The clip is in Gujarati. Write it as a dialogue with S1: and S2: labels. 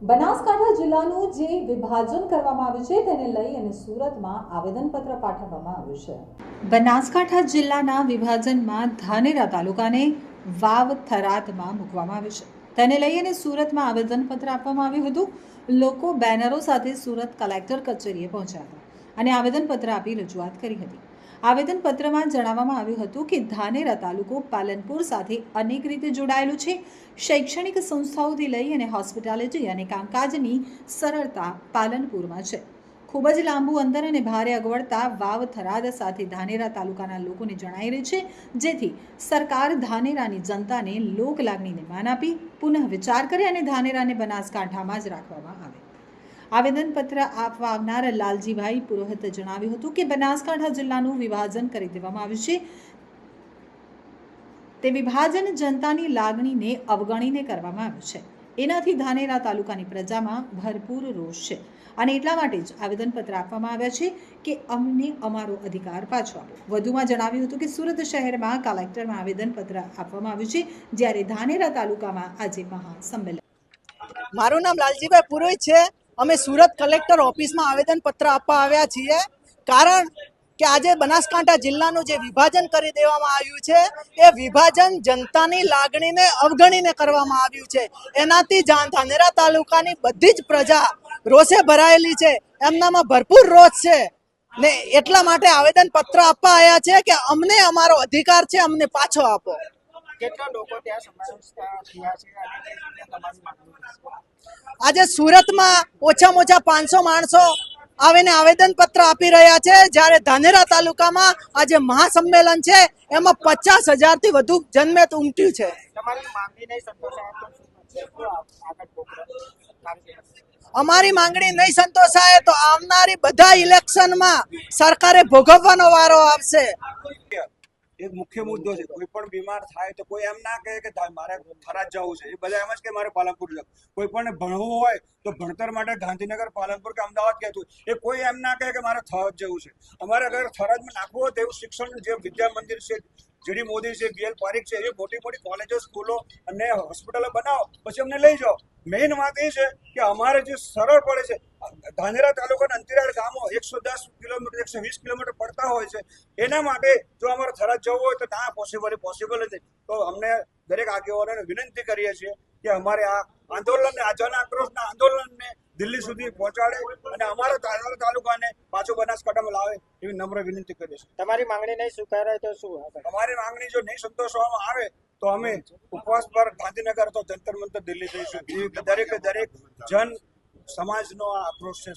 S1: બનાસકાંઠા જિલ્લાનું જે વિભાજન કરવામાં આવ્યું છે તેને લઈ અને સુરતમાં આવેદનપત્ર પાઠવવામાં આવ્યું છે। બનાસકાંઠા જિલ્લાના વિભાજનમાં ધાનેરા તાલુકાને વાવ થરાદમાં મૂકવામાં આવ્યું છે। તેને લઈ અને સુરતમાં આવેદનપત્ર આપવામાં આવ્યું હતું। લોકો બેનરો સાથે સુરત કલેક્ટર કચેરીએ પહોંચ્યા હતા અને આવેદનપત્ર આપી રજૂઆત કરી હતી। આવેદનપત્રમાં જણાવવામાં આવ્યું હતું કે ધાનેરા તાલુકો પાલનપુર સાથે અનેક રીતે જોડાયેલું છે। શૈક્ષણિક સંસ્થાઓથી લઈ અને હોસ્પિટાલિટી અને કામકાજની સરળતા પાલનપુરમાં છે। ખૂબ જ લાંબુ અંતર અને ભારે અગવડતા વાવ થરાદ સાથે ધાનેરા તાલુકાના લોકોને જણાઈ રહી છે, જેથી સરકાર ધાનેરાની જનતાને લોક લાગણીને માન આપી પુનઃ વિચાર કરે અને ધાનેરાને બનાસકાંઠામાં જ રાખવામાં આવે। આવેદનપત્ર આપવા આવનાર લાલજીભાઈ પુરોહિતે જણાવ્યું હતું કે બનાસકાંઠા જિલ્લાનું વિભાજન કરી દેવામાં આવ્યું છે। તે વિભાજન જનતાની લાગણીને અવગણીને કરવામાં આવ્યું છે। એનાથી ધાનેરા તાલુકાની પ્રજામાં ભરપૂર રોષ છે અને એટલા માટે જ આવેદનપત્ર આપવામાં આવ્યા છે કે અમને અમારો અધિકાર પાછો આપો। વધુમાં જણાવ્યું હતું કે સુરત શહેરમાં કલેક્ટરમાં આવેદનપત્ર આપવામાં આવ્યું છે, જ્યારે ધાનેરા તાલુકામાં આજે મહાસંમેલન।
S2: મારું નામ લાલજીભાઈ પુરોહિત છે। અમે સુરત કલેક્ટર ઓફિસમાં આવેદનપત્ર આપવા આવ્યા છીએ, કારણ કે આજે બનાસકાંઠા જિલ્લાનું જે વિભાજન કરી દેવામાં આવ્યું છે એ વિભાજન જનતાની લાગણીને અવગણીને કરવામાં આવ્યું છે। એનાથી ધાનેરા તાલુકાની બધી જ પ્રજા રોષે ભરાયેલી છે, એમનામાં ભરપૂર રોષ છે ને એટલા માટે આવેદનપત્ર આપવા આવ્યા છે કે અમને અમારો અધિકાર છે, અમને પાછો આપો।
S3: કેટલા લોકો ત્યાં સમાવેશ થયા છે અને કઈ રીતે તમારી માંગણી?
S2: આજે સુરતમાં ઓછામાં ઓછા 500 માણસો આવીને આવેદનપત્ર આપી રહ્યા છે, જ્યારે ધાનેરા તાલુકામાં આજે મહાસંમેલન છે એમાં 50,000થી વધુ જનમેદ ઉમટ્યું છે।
S3: તમારી માંગણી નહીં સંતોષાય તો શું આગળ પ્રોગ્રામ?
S2: અમારી માંગણી નહીં સંતોષાય તો આવનારી બધા ઇલેક્શનમાં સરકારે ભોગવવાનો વારો આવશે।
S4: એક મુખ્ય મુદ્દો છે, કોઈ પણ બીમાર થાય તો કોઈ એમ ના કહે કે મારે થરાદ જવું છે, એ બધા એમ જ કે મારે પાલનપુર જવું। કોઈ પણ ભણવું હોય તો ભણતર માટે ગાંધીનગર, પાલનપુર કે અમદાવાદ કહેતું, એ કોઈ એમ ના કહે કે મારે થરાદ જવું છે। અમારે અગર થરાદમાં નાખવું હોય તો એવું શિક્ષણ જે વિદ્યા મંદિર છે, જીડી મોદી છે, BL પારીખ છે, એ મોટી મોટી કોલેજો, સ્કૂલો અને હોસ્પિટલો બનાવો, પછી અમને લઈ જાઓ। મેઇન વાત એ છે કે અમારે જે સરળ પડે છે, ધાનેરા તાલુકાના અંતરિયાળ ગામો 110 કિલોમીટર 120 કિલોમીટર પડતા હોય છે, એના માટે જો અમારે થરાદ જવું હોય તો ના પોસિબલ નથી। તો અમને દરેક આગેવાનોને વિનંતી કરીએ છીએ કે અમારે આ આંદોલનને, આ જન આક્રોશના આંદોલનને દિલ્હી સુધી પહોંચાડે અને અમારા તાલુકાને પાછો બનાસકાંઠામાં લાવે એવી નમ્ર વિનંતી કરીએ છીએ।
S3: તમારી માંગણી નહીં સ્વીકારાય તો શું આગળ?
S4: અમારી માંગણી જો નહીં સંતોષવામાં આવે તો અમે ઉપવાસ પર ગાંધીનગર તો જંતર મંતર દિલ્હી જઈશું। દરેક જન સમાજનો આ આક્રોશ છે।